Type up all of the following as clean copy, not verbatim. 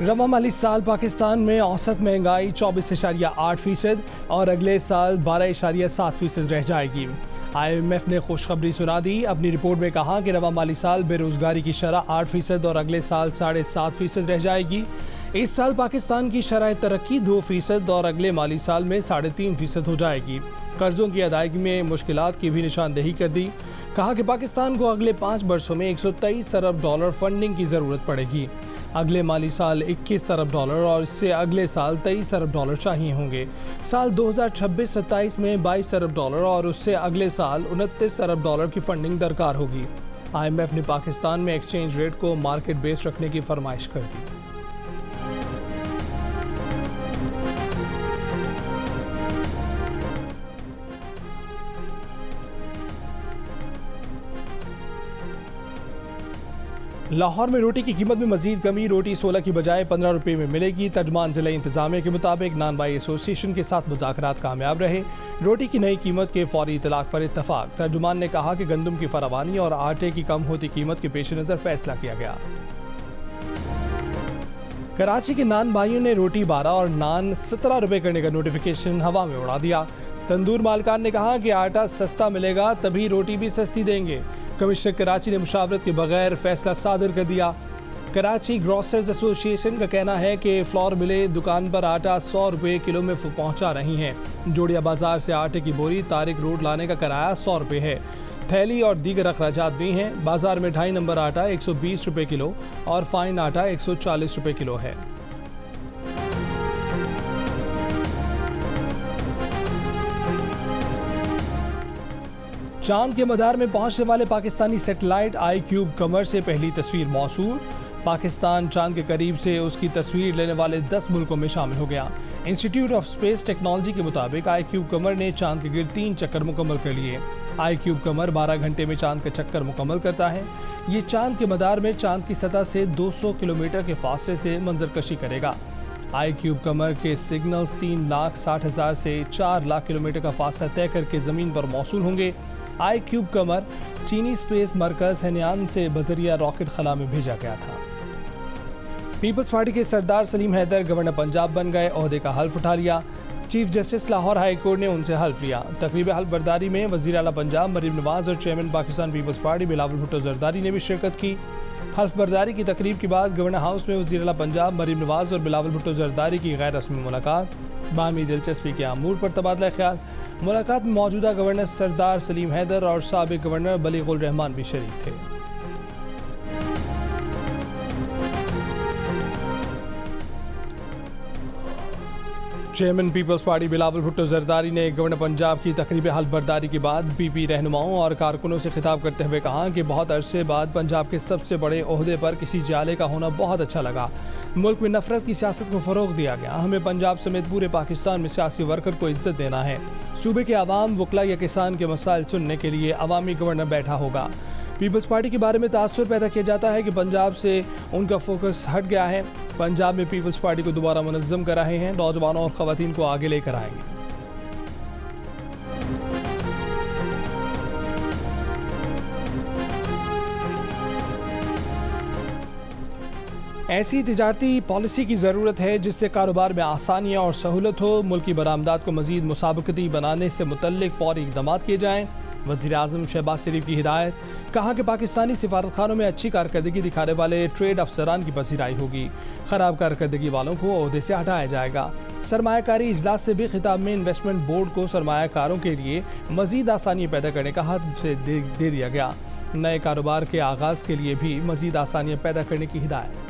रवा माली साल पाकिस्तान में औसत महंगाई 24.8% और अगले साल 12.7% रह जाएगी। IMF ने खुशखबरी सुना दी। अपनी रिपोर्ट में कहा कि रवा माली साल बेरोजगारी की शरह 8% और अगले साल 7.5% रह जाएगी। इस साल पाकिस्तान की शरह तरक्की 2% और अगले माली साल में 3.5% हो जाएगी। कर्जों की अदायगी में मुश्किलात की भी निशानदेही कर दी। कहा कि पाकिस्तान को अगले 5 वर्षों में 123 अरब डॉलर फंडिंग की ज़रूरत पड़ेगी। अगले माली साल 21 अरब डॉलर और इससे अगले साल 23 अरब डॉलर चाहिए होंगे। साल 2026-27 में 22 अरब डॉलर और उससे अगले साल 29 अरब डॉलर की फंडिंग दरकार होगी। IMF ने पाकिस्तान में एक्सचेंज रेट को मार्केट बेस्ड रखने की फरमाइश कर दी। लाहौर में रोटी की कीमत में मजीद कमी। रोटी 16 की बजाय 15 रुपये में मिलेगी। तर्जमान जिला इंतजामिया के मुताबिक नान बाई एसोसिएशन के साथ मुज़ाकरात कामयाब रहे। रोटी की नई कीमत के फौरी इतलाक पर इत्तफाक। तर्जुमान ने कहा कि गंदम की फरावानी और आटे की कम होती कीमत के पेश नज़र फैसला किया गया। कराची के नान भाइयों ने रोटी 12 और नान 17 रुपये करने का नोटिफिकेशन हवा में उड़ा दिया। तंदूर मालकान ने कहा कि आटा सस्ता मिलेगा तभी रोटी भी सस्ती देंगे। कमिश्नर कराची ने मुशावरत के बगैर फैसला सादर कर दिया। कराची ग्रोसर्स एसोसिएशन का कहना है कि फ्लोर मिलें दुकान पर आटा 100 रुपये किलो में पहुंचा रही हैं। जोड़िया बाजार से आटे की बोरी तारिक रोड लाने का किराया 100 रुपये है। थैली और दीगर अखराजात भी हैं। बाजार में 2.5 नंबर आटा 120 रुपये किलो और फाइन आटा 140 रुपये किलो है। चांद के मदार में पहुंचने वाले पाकिस्तानी सैटेलाइट iCube कमर से पहली तस्वीर मौसूल। पाकिस्तान चांद के करीब से उसकी तस्वीर लेने वाले 10 मुल्कों में शामिल हो गया। इंस्टीट्यूट ऑफ स्पेस टेक्नोलॉजी के मुताबिक iCube कमर ने चांद के गिर्द 3 चक्कर मुकम्मल कर लिए। iCube कमर 12 घंटे में चांद का चक्कर मुकम्मल करता है। ये चांद के मदार में चांद की सतह से 200 किलोमीटर के फासले से मंजरकशी करेगा। iCube कमर के सिग्नल्स 3,60,000 से 4 लाख किलोमीटर का फासला तय करके ज़मीन पर मौसूल होंगे। iCube कमर चीनी स्पेस मरकज हेनियान से बजरिया रॉकेट खला में भेजा गया था। पीपल्स पार्टी के सरदार सलीम हैदर गवर्नर पंजाब बन गए। ओहदे का हल्फ उठा लिया। Chief justice Lahore high court ने उनसे हल्फ लिया। तकरीब हल्फ बर्दारी में वज़ीर आला पंजाब मरीम नवाज और chairman Pakistan Peoples Party Bilawal Bhutto Zardari ने भी शिरकत की। हल्फ बर्दारी की तकरीब के बाद गवर्नर हाउस में वज़ीर आला पंजाब मरीम नवाज और बिलावल भुट्टो जरदारी की गैर रस्मी मुलाकात। बाहमी दिलचस्पी के अमूर पर तबादला ख्याल। मुलाकात में मौजूदा गवर्नर सरदार सलीम हैदर और साबिक गवर्नर बलीगुल रहमान भी शरीक थे। Chairman Peoples Party Bilawal Bhutto Zardari ने गवर्नर पंजाब की तकरीब हल्फ बर्दारी के बाद PP रहनुमाओं और कारकुनों से खिताब करते हुए कहा कि बहुत अरसे बाद पंजाब के सबसे बड़े ओहदे पर किसी जाले का होना बहुत अच्छा लगा। मुल्क में नफरत की सियासत को फ़रोग दिया गया। हमें पंजाब समेत पूरे पाकिस्तान में सियासी वर्कर को इज्जत देना है। सूबे के आवाम, वकला या किसान के मसाइल सुनने के लिए अवामी गवर्नर बैठा होगा। पीपल्स पार्टी के बारे में तासुर पैदा किया जाता है कि पंजाब से उनका फोकस हट गया है। पंजाब में पीपल्स पार्टी को दोबारा मुनज़्ज़म कर रहे हैं। नौजवानों और ख़वातीन को आगे लेकर आएंगे। ऐसी तिजारती पॉलिसी की ज़रूरत है जिससे कारोबार में आसानियाँ और सहूलत हो। मुल्की बरामदात को मज़ीद मुसाबकती बनाने से मुतल्लिक फ़ौरी इक़दाम किए जाएँ। वज़ीर आज़म शहबाज शरीफ की हिदायत। कहा कि पाकिस्तानी सिफारतखानों में अच्छी कारकर्दगी दिखाने वाले ट्रेड अफसरान की पसीराई होगी। ख़राब कारकर्दगी वालों को ओहदे से हटाया जाएगा। सरमायाकारी इजलास से भी खिताब में इन्वेस्टमेंट बोर्ड को सरमायाकारों के लिए मज़ीद आसानियाँ पैदा करने का हद से दे दिया गया। नए कारोबार के आगाज़ के लिए भी मज़ीद आसानियाँ पैदा करने की हिदायत।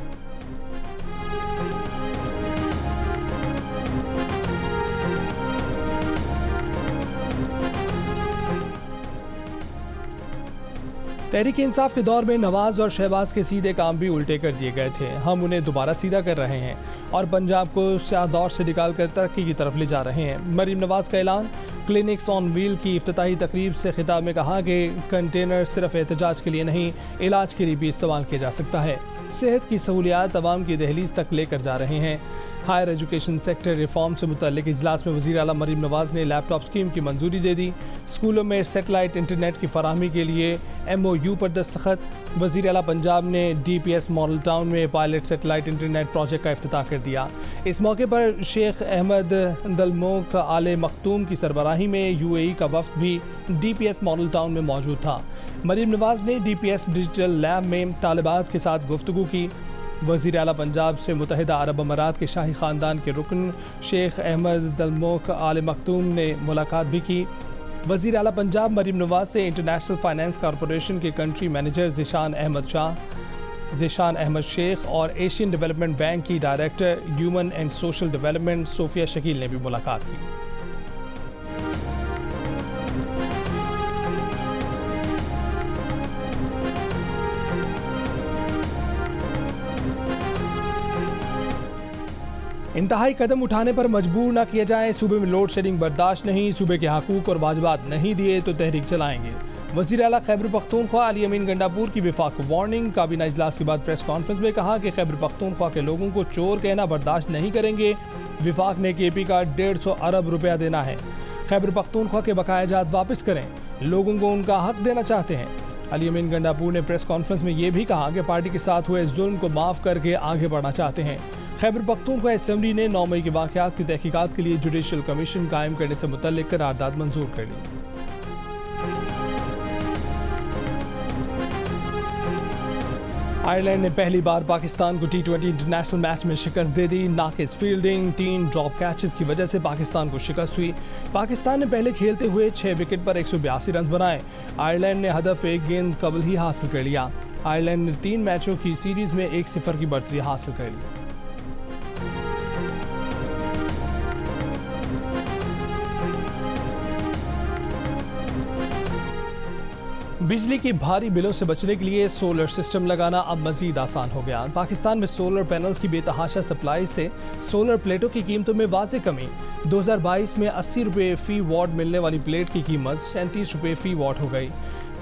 तहरीक इंसाफ के दौर में नवाज और शहबाज के सीधे काम भी उल्टे कर दिए गए थे। हम उन्हें दोबारा सीधा कर रहे हैं और पंजाब को स्याह दौर से निकालकर तरक्की की तरफ ले जा रहे हैं। मरीम नवाज का ऐलान। क्लिनिक्स ऑन व्हील की इफ्तिताही तकरीब से खिताब में कहा कि कंटेनर सिर्फ एहतजाज के लिए नहीं, इलाज के लिए भी इस्तेमाल किया जा सकता है। सेहत की सहूलियात आवाम की दहलीज तक लेकर जा रहे हैं। हायर एजुकेशन सेक्टर रिफॉर्म से मुतल्लिक इजलास में वज़ीर आला मरीम नवाज ने लैपटॉप स्कीम की मंजूरी दे दी। स्कूलों में सेटेलाइट इंटरनेट की फराहमी के लिए MOU पर दस्तखत। वज़ीर आला पंजाब ने DPS मॉडल टाउन में पायलट सेटेलाइट इंटरनेट प्रोजेक्ट का इफ्तिताह कर दिया। इस मौके पर शेख अहमद दलमोक आले मखतूम की सरबराही में UAE का वफ्द भी DPS मॉडल टाउन में मौजूद था। मरीम नवाज ने DPS डिजिटल लैब में तालिबात के साथ गुफ्तगू की। वज़ीर आला पंजाब से मुत्तहिदा अरब अमारात के शाही ख़ानदान के रुकन शेख अहमद दलमोक आले मखतूम ने मुलाकात भी की। वज़ीर आला पंजाब मरीम नवाज से इंटरनेशनल फाइनेंस कॉरपोरेशन के कंट्री मैनेजर ज़ीशान अहमद शेख और एशियन डेवलपमेंट बैंक की director human and social development Sofia Shakeel ने भी मुलाकात की। इंतहाई कदम उठाने पर मजबूर न किया जाए। सूबे में लोड शेडिंग बर्दाश्त नहीं। सूबे के हकूक और वाजिबात नहीं दिए तो तहरीक चलाएंगे। वज़ीर आला खैबर पख्तूनख्वा अली अमीन गंडापुर की विफाक को वार्निंग। काबीना इजलास के बाद प्रेस कॉन्फ्रेंस में कहा कि खैबर पख्तूनख्वा के लोगों को चोर कहना बर्दाश्त नहीं करेंगे। विफाक ने KP का 150 अरब रुपया देना है। खैबर पख्तूनख्वा के बकाया जात वापस करें। लोगों को उनका हक देना चाहते हैं। अली अमीन गंडापुर ने प्रेस कॉन्फ्रेंस में ये भी कहा कि पार्टी के साथ हुए जुल्म को माफ़ करके आगे बढ़ना चाहते हैं। खैबर पख्तूनख्वा असेंबली ने 9 मई के वाक़यात की तहकीकात के लिए जुडिशल कमीशन कायम करने से मुतल्लिक करारदाद मंजूर कर ली। आयरलैंड ने पहली बार पाकिस्तान को T20 इंटरनेशनल मैच में शिकस्त दे दी। नाकिस फील्डिंग, 3 ड्रॉप कैचेस की वजह से पाकिस्तान को शिकस्त हुई। पाकिस्तान ने पहले खेलते हुए 6 विकेट पर 182 रन बनाए। आयरलैंड ने हदफ 1 गेंद कबल ही हासिल कर लिया। आयरलैंड ने 3 मैचों की सीरीज में 1-0 की बढ़तरी हासिल कर ली। बिजली की भारी बिलों से बचने के लिए सोलर सिस्टम लगाना अब मजीद आसान हो गया। पाकिस्तान में सोलर पैनल्स की बेतहाशा सप्लाई से सोलर प्लेटों की कीमतों में वाज़े कमी। 2022 में 80 रुपये फ़ी वॉट मिलने वाली प्लेट की कीमत 37 रुपये फ़ी वॉट हो गई।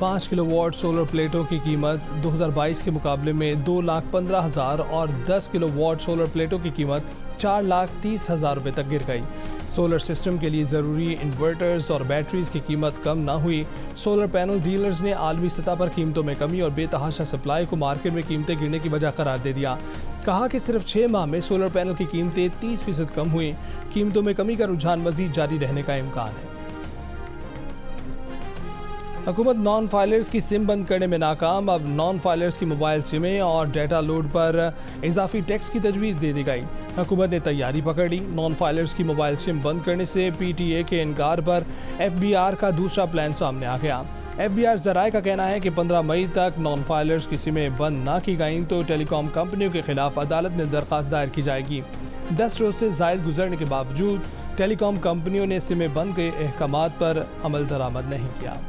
5 किलोवाट सोलर प्लेटों की कीमत 2022 के मुकाबले में 2,15,000 और 10 किलोवाट सोलर प्लेटों की कीमत 4,30,000 रुपये तक गिर गई। सोलर सिस्टम के लिए ज़रूरी इन्वर्टर्स और बैटरीज की कीमत कम ना हुई। सोलर पैनल डीलर्स ने आलमी सतह पर कीमतों में कमी और बेतहाशा सप्लाई को मार्केट में कीमतें गिरने की वजह करार दे दिया। कहा कि सिर्फ 6 माह में सोलर पैनल की कीमतें 30% कम हुई। कीमतों में कमी का रुझान मजीद जारी रहने का इम्कान है। हुकूमत नॉन फाइलर्स की सिम बंद करने में नाकाम। अब नॉन फाइलर्स की मोबाइल सिमें और डेटा लोड पर इजाफी टैक्स की तजवीज़ दे दी गई। हुकूमत ने तैयारी पकड़ ली। नॉन फाइलर्स की मोबाइल सिम बंद करने से PTA के इनकार पर FBR का दूसरा प्लान सामने आ गया। FBR ज़राए का कहना है कि 15 मई तक नॉन फाइलर्स की सिमें बंद ना की गईं तो टेलीकॉम कंपनियों के खिलाफ अदालत में दरख्वास्त दायर की जाएगी। 10 रोज से ज़ायद गुजरने के बावजूद टेलीकॉम कंपनियों ने सिमें बंद के अहकामात पर अमल दरामद नहीं किया।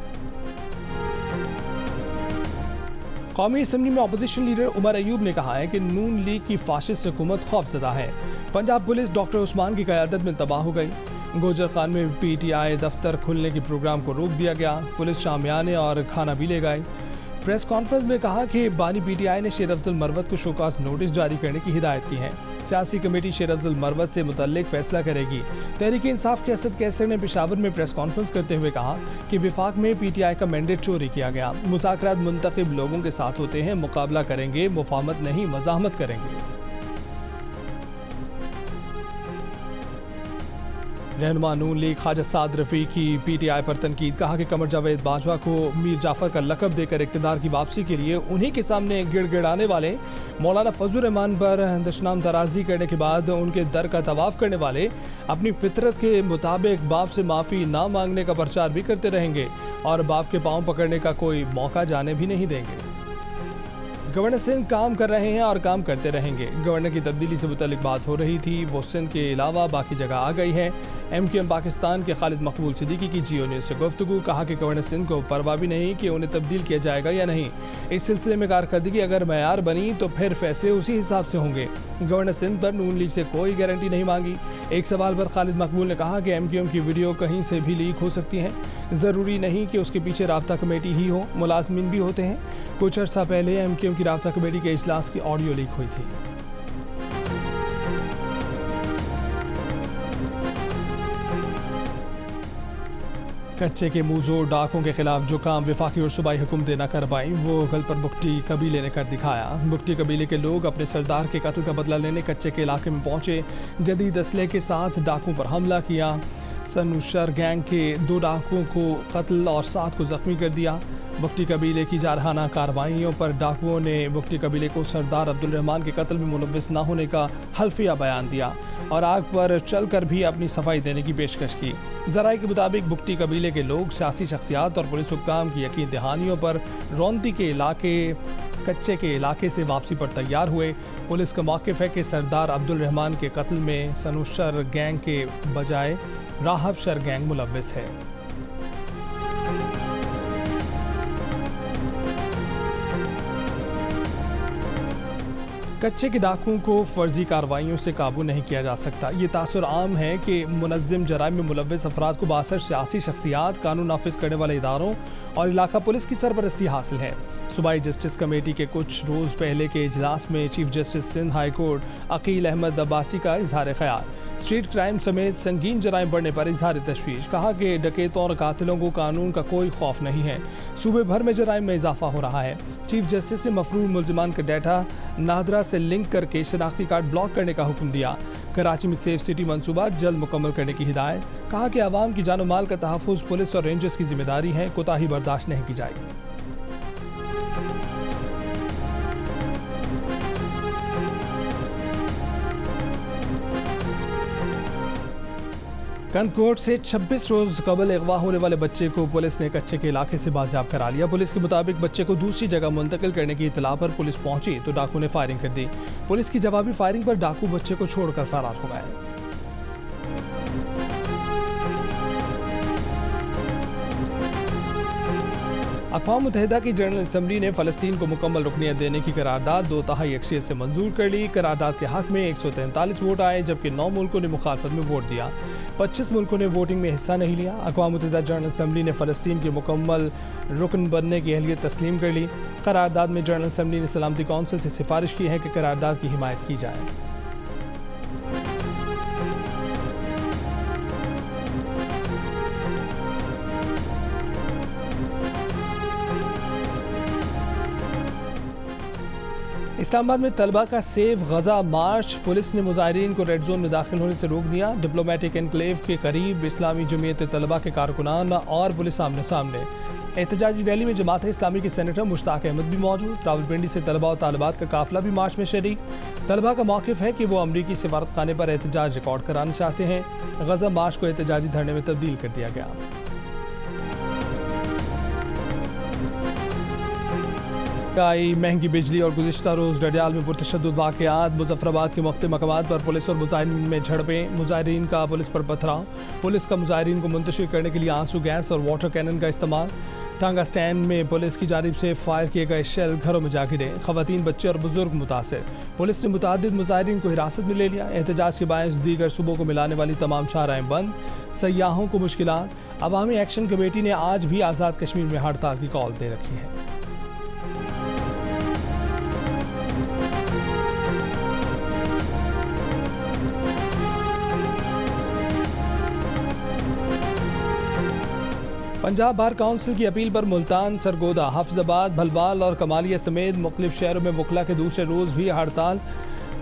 कौमी असम्बली में अपोजिशन लीडर उमर अयूब ने कहा है कि नून लीग की फाशिस्ट हुकूमत खौफजदा है। पंजाब पुलिस डॉक्टर उस्मान की क़यादत में तबाह हो गई। गोजर खान में PTI दफ्तर खुलने के प्रोग्राम को रोक दिया गया। पुलिस शामियाने और खाना भी ले गए। प्रेस कॉन्फ्रेंस में कहा कि बानी PTI ने शेर अफजल मरवत को शोकास नोटिस जारी करने की हिदायत की है। सियासी कमेटी शेर अफजल मरवत से मुतल्लिक फैसला करेगी। तहरीक इंसाफ के असद कैसर ने पेशावर में प्रेस कॉन्फ्रेंस करते हुए कहा कि विफाक में PTI का मैंडेट चोरी किया गया। मुज़ाकरात मुंतखब लोगों के साथ होते हैं, मुकाबला करेंगे, मुफाहमत नहीं मज़ाहमत करेंगे। रहनुमा नून लीग ख्वाजा साद रफ़ी की PTI पर तनकीद। कहा कि कमर जावेद बाजवा को मीर जाफ़र का लक़ब देकर इक़्तिदार की वापसी के लिए उन्हीं के सामने गिड़गिड़ाने वाले मौलाना फजल रहमान पर दशनाम दराजी करने के बाद उनके दर का तवाफ़ करने वाले अपनी फितरत के मुताबिक बाप से माफ़ी ना मांगने का प्रचार भी करते रहेंगे और बाप के पाँव पकड़ने का कोई मौका जाने भी नहीं देंगे। गवर्नर सिंध काम कर रहे हैं और काम करते रहेंगे। गवर्नर की तब्दीली से मुतल्लिक बात हो रही थी, वो सिंध के अलावा बाकी जगह आ गई है। MQM पाकिस्तान के खालिद मकबूल सिद्दीकी की जियो न्यूज़ से गुफ्तगू, कहा कि गवर्नर सिंध को परवाह भी नहीं कि उन्हें तब्दील किया जाएगा या नहीं। इस सिलसिले में कारकर्दगी अगर मयार बनी तो फिर फैसले उसी हिसाब से होंगे। गवर्नर सिंध पर नून लीग से कोई गारंटी नहीं मांगी। एक सवाल पर खालिद मकबूल ने कहा कि MQM की वीडियो कहीं से भी लीक हो सकती है, ज़रूरी नहीं कि उसके पीछे राब्ता कमेटी ही हो, मुलाजमीन भी होते हैं। कुछ अर्सा पहले MQM की राब्ता कमेटी के इजलास की ऑडियो लीक हुई थी। कच्चे के मुँहजोर डाकों के खिलाफ जो काम वफाकी और सूबाई हुकूमत न कर पाई, वो गल पर बुगटी कबीले ने कर दिखाया। बुगटी कबीले के लोग अपने सरदार के कत्ल का बदला लेने कच्चे के इलाके में पहुंचे, जदीद असले के साथ डाकुओं पर हमला किया। सनुशर गैंग के 2 डाकुओं को कत्ल और 7 को जख्मी कर दिया। बुगटी कबीले की जारहाना कार्रवाइयों पर डाकुओं ने बुगटी कबीले को सरदार अब्दुल रहमान के कत्ल में मुलव्विस न होने का हल्फिया बयान दिया और आग पर चलकर भी अपनी सफाई देने की पेशकश की। ज़राए के मुताबिक बुगटी कबीले के लोग सियासी शख्सियात और पुलिस हुक्काम की यकीन दहानियों पर रौंदी के इलाके कच्चे के इलाके से वापसी पर तैयार हुए। पुलिस का मौक़िफ़ है कि सरदार अब्दुल रहमान के कत्ल में सनुशर गैंग के बजाय राहब शर गैंग मुलव्विस है। कच्चे के डाकुओं को फर्जी कार्रवाइयों से काबू नहीं किया जा सकता। ये तासुर आम है कि मुनज़्ज़म जराइम में मुलव्विस अफराद को बासर सियासी शख्सियात, कानून नाफिज करने वाले इदारों और इलाका पुलिस की सरपरस्ती हासिल है। सूबाई जस्टिस कमेटी के कुछ रोज़ पहले के इजलास में chief justice Sindh high court Aqeel Ahmed Abbasi का इजहार ख्याल, स्ट्रीट क्राइम समेत संगीन जराइम बढ़ने पर इजहार तशवीश, कहा कि डकैतों और कातिलों को कानून का कोई खौफ नहीं है, सूबे भर में जराइम में इजाफा हो रहा है। चीफ जस्टिस ने मफरूर मुल्जिमान का डाटा नादरा से लिंक करके शनाख्ती कार्ड ब्लॉक करने का हुक्म दिया। कराची में सेफ सिटी मंसूबा जल्द मुकम्मल करने की हिदायत, कहा कि आवाम की जानो माल का तहफ़्फ़ुज़ पुलिस और रेंजर्स की जिम्मेदारी है, कोताही बर्दाश्त नहीं की जाएगी। कंदकोट से 26 रोज़ कबल अगवा होने वाले बच्चे को पुलिस ने कच्चे के इलाके से बाजियाब करा लिया। पुलिस के मुताबिक बच्चे को दूसरी जगह मुंतकिल करने की इतला पर पुलिस पहुंची तो डाकू ने फायरिंग कर दी। पुलिस की जवाबी फायरिंग पर डाकू बच्चे को छोड़कर फरार हो गए। अक़वाम मुत्तहिदा की जनरल असम्बली ने फ़लस्तीन को मुकम्मल रुकनियत देने की करारदाद 2/3 अक्सरियत से मंजूर कर ली। करारदाद के हक़ में 143 वोट आए, जबकि 9 मुल्कों ने मुखालफत में वोट दिया। 25 मुल्कों ने वोटिंग में हिस्सा नहीं लिया। अक़वाम मुत्तहिदा जनरल असम्बली ने फ़लस्तीन के मुकम्मल रुकन बनने की अहलियत तस्लीम कर ली। करारदाद में जनरल असम्बली ने सलामती कौंसिल से सिफारिश की है कि करारदाद की हिमायत की जाए। इस्लामाबाद में तलबा का सेव गजा मार्च, पुलिस ने मुजाहिरीन को रेड जोन में दाखिल होने से रोक दिया। डिप्लोमेटिक एनक्लेव के करीब इस्लामी जमीयत तलबा के कारकुनान और पुलिस आमने सामने। एहतजाजी रैली में जमात इस्लामी के सेनेटर मुश्ताक अहमद भी मौजूद। रावलपिंडी से तलबा और तालिबात का काफिला भी मार्च में शरीक। तलबा का मौक़िफ़ है कि वो अमरीकी सिफारत खाने पर एहतजाज रिकॉर्ड कराना चाहते हैं। गजा मार्च को एहतजाजी धरने में तब्दील कर दिया गया। महंगी बिजली और गुज़िश्ता रोज़ डडियाल में पुरतशद्दुद वाक़यात। मुज़फ़्फ़राबाद के मुख्तलिफ़ मकामात पर पुलिस और मुज़ाहिरीन में झड़पें। मुज़ाहिरीन का पुलिस पर पथराव। पुलिस का मुज़ाहिरीन को मुंतशिर करने के लिए आंसू गैस और वाटर कैनन का इस्तेमाल। टांगा स्टैंड में पुलिस की जानिब से फायर किए गए शेल घरों में जा गिरे। ख़वातीन, बच्चे और बुजुर्ग मुतासिर। पुलिस ने मुतादिद मुज़ाहिरीन को हिरासत में ले लिया। एहतजाज के बायस दीगर सूबों को मिलाने वाली तमाम शाहराहें बंद। सयाहों को मुश्किलात। अवामी एक्शन कमेटी ने आज भी आज़ाद कश्मीर में हड़ताल की कॉल दे रखी है। पंजाब बार काउंसिल की अपील पर मुल्तान, सरगोदा, हफ्ज़ाबाद, भलवाल और कमालिया समेत मुख्तलिफ शहरों में वकला के दूसरे रोज़ भी हड़ताल।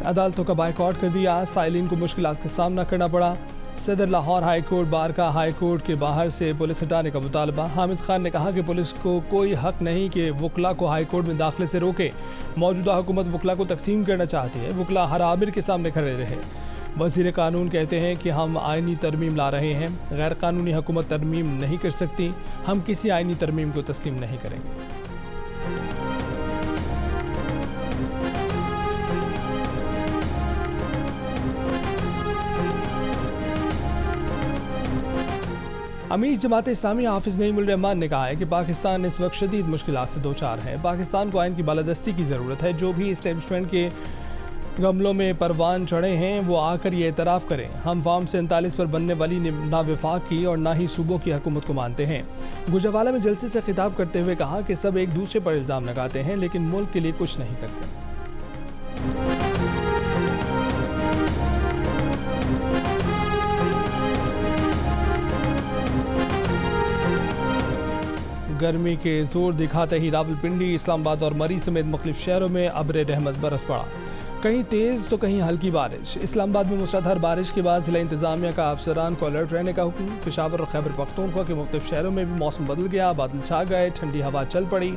अदालतों का बाइकआउट कर दिया। साइलिन को मुश्किलात का सामना करना पड़ा। सदर लाहौर हाई कोर्ट बार का हाई कोर्ट के बाहर से पुलिस हटाने का मुतालबा। हामिद खान ने कहा कि पुलिस को कोई हक नहीं कि वकला को हाई कोर्ट में दाखिले से रोके। मौजूदा हुकूमत वकला को तकसीम करना चाहती है। वकला हर आमिर के सामने खड़े रहे। वज़ीर कानून कहते हैं कि हम आइनी तरमीम ला रहे हैं। गैर कानूनी हुकूमत तरमीम नहीं कर सकती। हम किसी आइनी तरमीम को तस्लीम नहीं करेंगे। अमीर जमात इस्लामी हाफिज नईमुल रहमान ने कहा है कि पाकिस्तान इस वक्त शदीद मुश्किलात से दो चार है। पाकिस्तान को आइन की बालादस्ती की ज़रूरत है। जो भी इस्टेब्लिशमेंट के गमलों में परवान चढ़े हैं वो आकर ये एतराफ़ करें। हम फार्म से 39 पर बनने वाली ना विफाक की और ना ही सूबों की हुकूमत को मानते हैं। गुजरावाला में जलसे से खिताब करते हुए कहा कि सब एक दूसरे पर इल्ज़ाम लगाते हैं लेकिन मुल्क के लिए कुछ नहीं करते। गर्मी के जोर दिखाते ही रावलपिंडी, इस्लामाबाद और मरी समेत मुख्तलिफ शहरों में अब्र रहमत बरस पड़ा। कहीं तेज़ तो कहीं हल्की बारिश। इस्लामाबाद में मुसलधार बारिश के बाद जिला इंतजामिया का अफसरान को अलर्ट रहने का हुक्म। पेशावर और खैबर पख्तूनख्वा के मुख्तलिफ शहरों में भी मौसम बदल गया, बादल छा गए, ठंडी हवा चल पड़ी।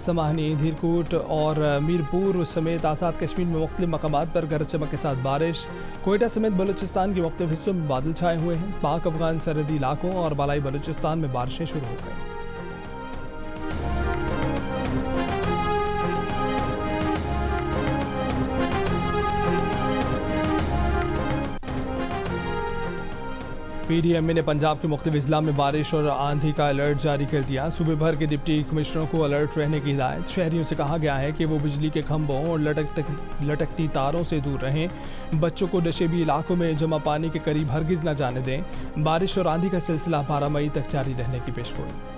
समाहनी, धीरकोट और मीरपुर समेत आज़ाद कश्मीर में मुख्तलिफ मकामात पर गरज चमक के साथ बारिश। कोयटा समेत बलूचिस्तान के मुख्तलिफ हिस्सों में बादल छाए हुए हैं। पाक अफगान सरहदी इलाकों और बालाई बलूचिस्तान में बारिशें शुरू हो गई। PDMA ने पंजाब के मुख्तलिफ अजला में बारिश और आंधी का अलर्ट जारी कर दिया। सूबे भर के डिप्टी कमिश्नरों को अलर्ट रहने की हिदायत। शहरियों से कहा गया है कि वो बिजली के खंभों और लटकती तारों से दूर रहें। बच्चों को नशेबी इलाकों में जमा पानी के करीब हरगिज़ न जाने दें। बारिश और आंधी का सिलसिला 12 मई तक जारी रहने की पेशगोई।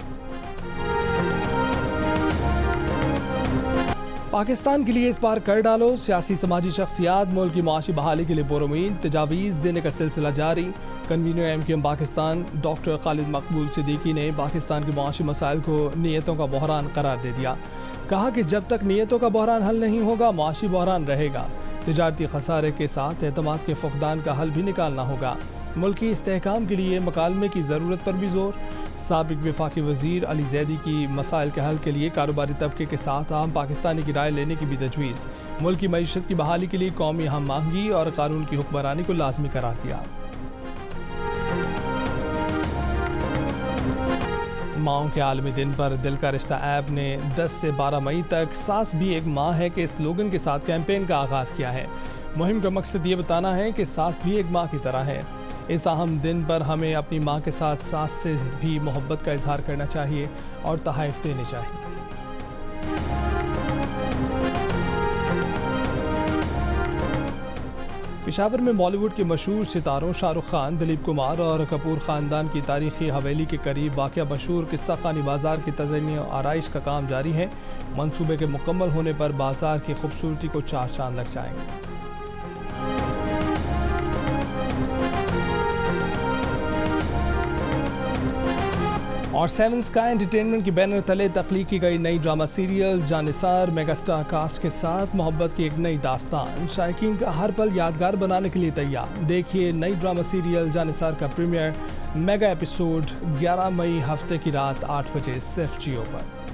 पाकिस्तान के लिए इस बार कर डालो। सियासी समाजी शख्सियात मुल्क की माशी बहाली के लिए पुरुमीद। तजावीज़ देने का सिलसिला जारी। Convener MQM Pakistan doctor Khalid मकबूल सिद्दीकी ने पाकिस्तान के माशी मसाइल को नीयतों का बहरान करार दे दिया। कहा कि जब तक नीयतों का बहरान हल नहीं होगा माशी बहरान रहेगा। तिजारती खसारे के साथ एतमाद के फुकदान का हल भी निकालना होगा। मुल्की इस्तेहकाम के लिए मकालमे की ज़रूरत पर भी जोर। साबिक वफाकी वज़ीर अली जैदी की मसाइल के हल के लिए कारोबारी तबके के साथ आम पाकिस्तानी की राय लेने की भी तजवीज़। मुल्क की मईशत की बहाली के लिए कौमी हम आहंगी और कानून की हुक्मरानी को लाजमी करार दिया। माओं के आलमी दिन पर दिल का रिश्ता ऐप ने 10 से 12 मई तक सास भी एक माँ है के स्लोगन के साथ कैंपेन का आगाज़ किया है। मुहिम का मकसद ये बताना है कि सास भी एक माँ की तरह है। इस अहम दिन पर हमें अपनी माँ के साथ सास से भी मोहब्बत का इजहार करना चाहिए और तोहफ़े देने चाहिए। पेशावर में बॉलीवुड के मशहूर सितारों शाहरुख खान, दिलीप कुमार और कपूर ख़ानदान की तारीखी हवेली के करीब वाक़या मशहूर किस्सा खानी बाज़ार की तज़य्युन और आराइश का काम जारी है। मंसूबे के मुकम्मल होने पर बाज़ार की खूबसूरती को चार चांद लग जाएंगे। और 7 स्काई एंटरटेनमेंट की बैनर तले तख्लीक की गई नई drama serial Jannisar megastar cast के साथ मोहब्बत की एक नई दास्तान शायकीन का हर पल यादगार बनाने के लिए तैयार। देखिए नई ड्रामा सीरियल जानिसार का प्रीमियर मेगा एपिसोड 11 मई हफ्ते की रात 8 बजे सिर्फ जियो पर।